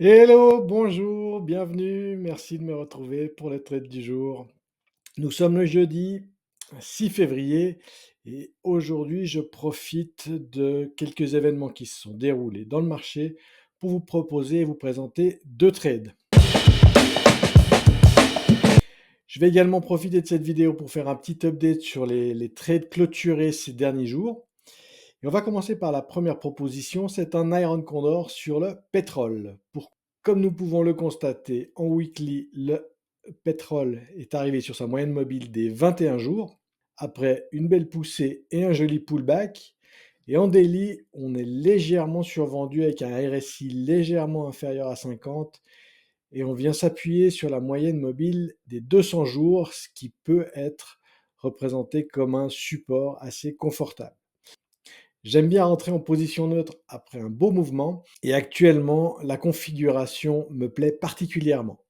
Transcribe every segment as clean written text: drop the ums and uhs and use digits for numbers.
Hello, bonjour, bienvenue, merci de me retrouver pour le trade du jour. Nous sommes le jeudi 6 février et aujourd'hui je profite de quelques événements qui se sont déroulés dans le marché pour vous proposer et vous présenter deux trades. Je vais également profiter de cette vidéo pour faire un petit update sur les trades clôturés ces derniers jours. Et on va commencer par la première proposition, c'est un Iron Condor sur le pétrole. Comme nous pouvons le constater, en weekly, le pétrole est arrivé sur sa moyenne mobile des 21 jours, après une belle poussée et un joli pullback. Et en daily, on est légèrement survendu avec un RSI légèrement inférieur à 50 et on vient s'appuyer sur la moyenne mobile des 200 jours, ce qui peut être représenté comme un support assez confortable. J'aime bien rentrer en position neutre après un beau mouvement et actuellement, la configuration me plaît particulièrement.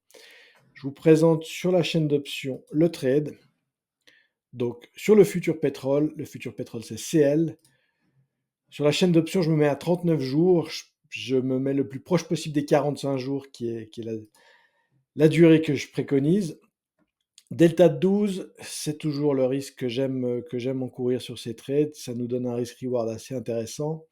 Je vous présente sur la chaîne d'options le trade. Donc sur le futur pétrole c'est CL. Sur la chaîne d'options, je me mets à 39 jours. Je me mets le plus proche possible des 45 jours qui est la durée que je préconise. Delta de 12, c'est toujours le risque que j'aime encourir sur ces trades. Ça nous donne un risk-reward assez intéressant.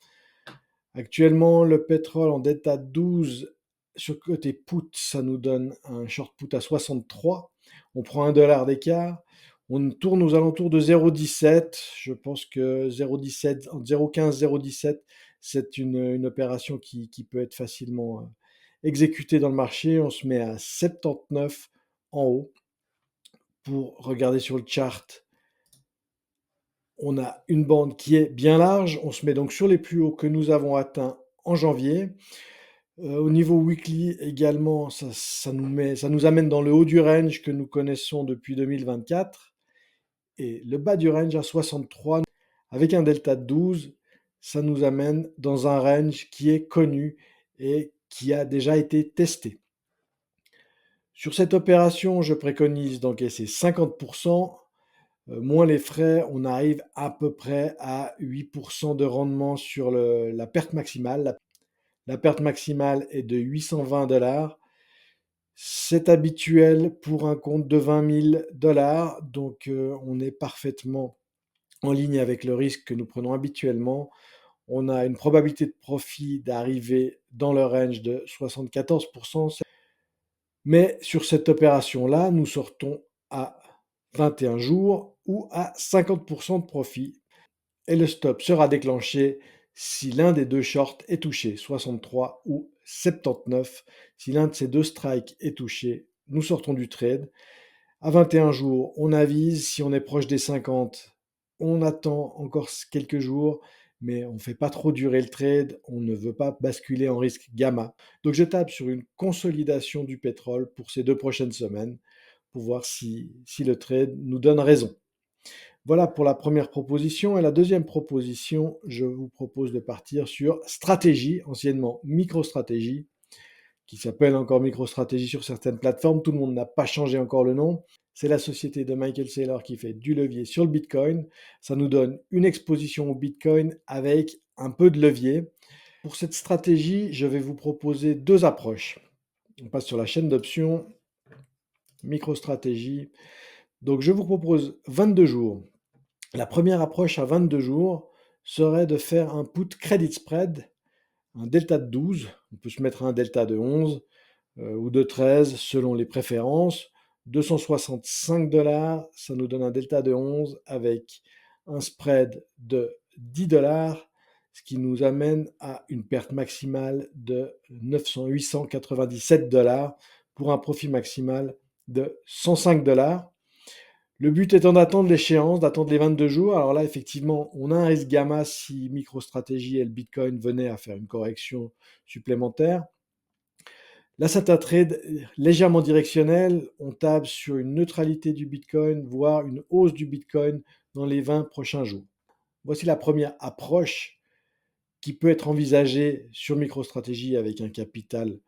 Actuellement, le pétrole en delta 12 sur le côté put, ça nous donne un short put à 63. On prend $1 d'écart. On tourne aux alentours de 0,17. Je pense que 0,17, entre 0,15 et 0,17, c'est une opération qui peut être facilement exécutée dans le marché. On se met à 79 en haut. Pour regarder sur le chart, on a une bande qui est bien large. On se met donc sur les plus hauts que nous avons atteints en janvier. Au niveau weekly également, ça nous amène dans le haut du range que nous connaissons depuis 2024 et le bas du range à 63 avec un delta de 12, ça nous amène dans un range qui est connu et qui a déjà été testé. Sur cette opération, je préconise d'encaisser 50%, moins les frais, on arrive à peu près à 8% de rendement sur la perte maximale. La perte maximale est de $820. C'est habituel pour un compte de 20 000 $, donc on est parfaitement en ligne avec le risque que nous prenons habituellement. On a une probabilité de profit d'arriver dans le range de 74%. Mais sur cette opération-là, nous sortons à 21 jours ou à 50% de profit. Et le stop sera déclenché si l'un des deux shorts est touché, 63 ou 79. Si l'un de ces deux strikes est touché, nous sortons du trade. À 21 jours, on avise. Si on est proche des 50, on attend encore quelques jours, mais on ne fait pas trop durer le trade. On ne veut pas basculer en risque gamma. Donc je tape sur une consolidation du pétrole pour ces 2 prochaines semaines pour voir si le trade nous donne raison. Voilà pour la première proposition. Et la deuxième proposition, je vous propose de partir sur Stratégie, anciennement MicroStratégie, qui s'appelle encore MicroStratégie sur certaines plateformes. Tout le monde n'a pas changé encore le nom. C'est la société de Michael Saylor qui fait du levier sur le Bitcoin. Ça nous donne une exposition au Bitcoin avec un peu de levier. Pour cette stratégie, je vais vous proposer deux approches. On passe sur la chaîne d'options, MicroStratégie. Donc je vous propose 22 jours. La première approche à 22 jours serait de faire un put credit spread, un delta de 12. On peut se mettre à un delta de 11 ou de 13 selon les préférences. 265 $, ça nous donne un delta de 11 avec un spread de 10 $, ce qui nous amène à une perte maximale de 897 $ pour un profit maximal de 105 $. Le but étant d'attendre l'échéance, d'attendre les 22 jours. Alors là, effectivement, on a un risque gamma si MicroStratégie et le Bitcoin venaient à faire une correction supplémentaire. Là, c'est un trade légèrement directionnel. On table sur une neutralité du Bitcoin, voire une hausse du Bitcoin dans les 20 prochains jours. Voici la première approche qui peut être envisagée sur MicroStratégie avec un capital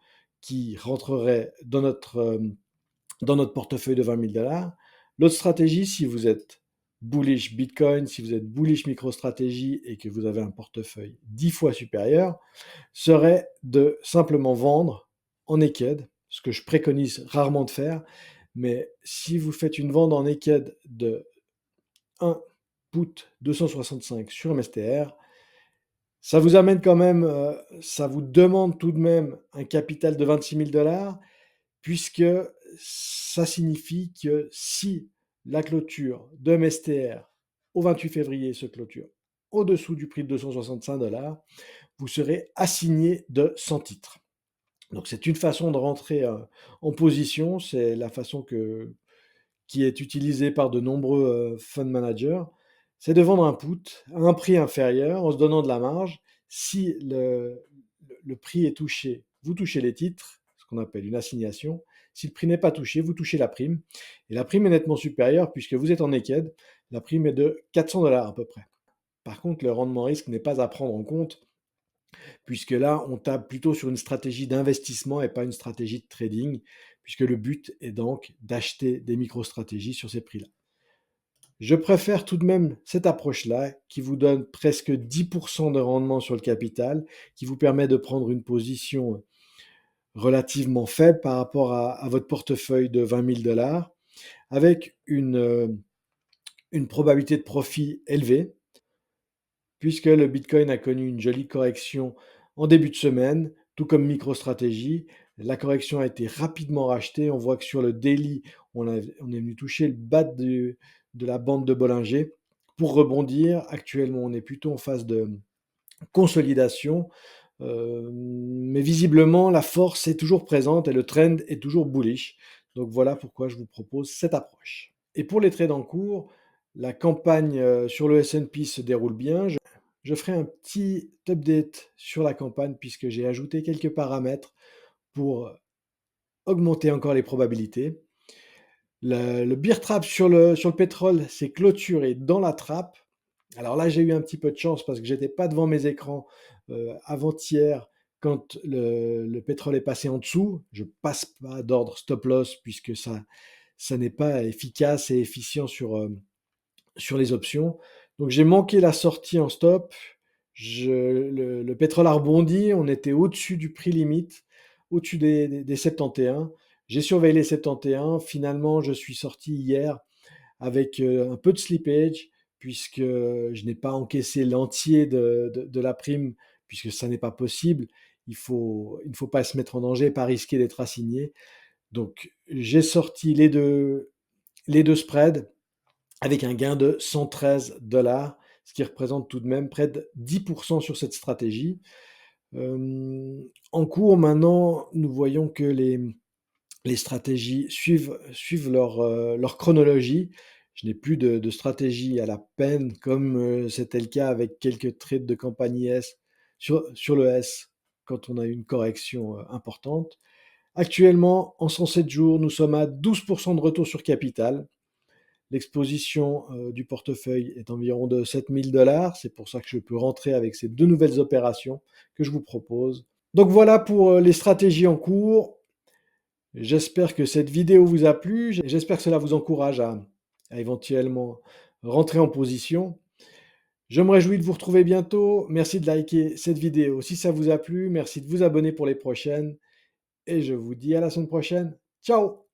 qui rentrerait dans notre portefeuille de 20 000 $. L'autre stratégie, si vous êtes bullish Bitcoin, si vous êtes bullish MicroStratégie et que vous avez un portefeuille 10 fois supérieur, serait de simplement vendre en naked, ce que je préconise rarement de faire. Mais si vous faites une vente en naked de 1 put 265 sur MSTR, ça vous amène quand même, ça vous demande tout de même un capital de 26 000 $, puisque ça signifie que si la clôture de MSTR au 28 février se clôture au-dessous du prix de 265 $, vous serez assigné de 100 titres. Donc c'est une façon de rentrer en position, c'est la façon qui est utilisée par de nombreux fund managers, c'est de vendre un put à un prix inférieur en se donnant de la marge. Si le prix est touché, vous touchez les titres, ce qu'on appelle une assignation. Si le prix n'est pas touché, vous touchez la prime. Et la prime est nettement supérieure puisque vous êtes en naked. La prime est de 400 $ à peu près. Par contre, le rendement risque n'est pas à prendre en compte puisque là, on tape plutôt sur une stratégie d'investissement et pas une stratégie de trading, puisque le but est donc d'acheter des micro-stratégies sur ces prix-là. Je préfère tout de même cette approche-là, qui vous donne presque 10% de rendement sur le capital, qui vous permet de prendre une position relativement faible par rapport à votre portefeuille de 20 000 $, avec une probabilité de profit élevée, puisque le Bitcoin a connu une jolie correction en début de semaine, tout comme MicroStrategy. La correction a été rapidement rachetée. On voit que sur le daily, on est venu toucher le bas de la bande de Bollinger pour rebondir. Actuellement, on est plutôt en phase de consolidation. Mais visiblement, la force est toujours présente et le trend est toujours bullish. Donc voilà pourquoi je vous propose cette approche. Et pour les trades en cours, la campagne sur le S&P se déroule bien. Je ferai un petit update sur la campagne puisque j'ai ajouté quelques paramètres pour augmenter encore les probabilités. Le bear trap sur le pétrole s'est clôturé dans la trappe. Alors là, j'ai eu un petit peu de chance parce que j'étais pas devant mes écrans avant-hier quand le pétrole est passé en dessous. Je passe pas d'ordre stop loss puisque ça n'est pas efficace et efficient sur les options. Donc j'ai manqué la sortie en stop. Le pétrole a rebondi, on était au-dessus du prix limite, au-dessus des 71. J'ai surveillé les 71. Finalement, je suis sorti hier avec un peu de slippage, puisque je n'ai pas encaissé l'entier de la prime, puisque ça n'est pas possible. Il ne faut pas se mettre en danger, pas risquer d'être assigné. Donc j'ai sorti les deux spreads avec un gain de 113 $, ce qui représente tout de même près de 10% sur cette stratégie. En cours, maintenant, nous voyons que les stratégies suivent leur chronologie. Je n'ai plus de stratégie à la peine, comme c'était le cas avec quelques trades de compagnie S sur le S, quand on a eu une correction importante. Actuellement, en 107 jours, nous sommes à 12% de retour sur capital. L'exposition du portefeuille est environ de 7 000 $. C'est pour ça que je peux rentrer avec ces deux nouvelles opérations que je vous propose. Donc voilà pour les stratégies en cours. J'espère que cette vidéo vous a plu. J'espère que cela vous encourage à éventuellement rentrer en position. Je me réjouis de vous retrouver bientôt. Merci de liker cette vidéo si ça vous a plu. Merci de vous abonner pour les prochaines. Et je vous dis à la semaine prochaine. Ciao!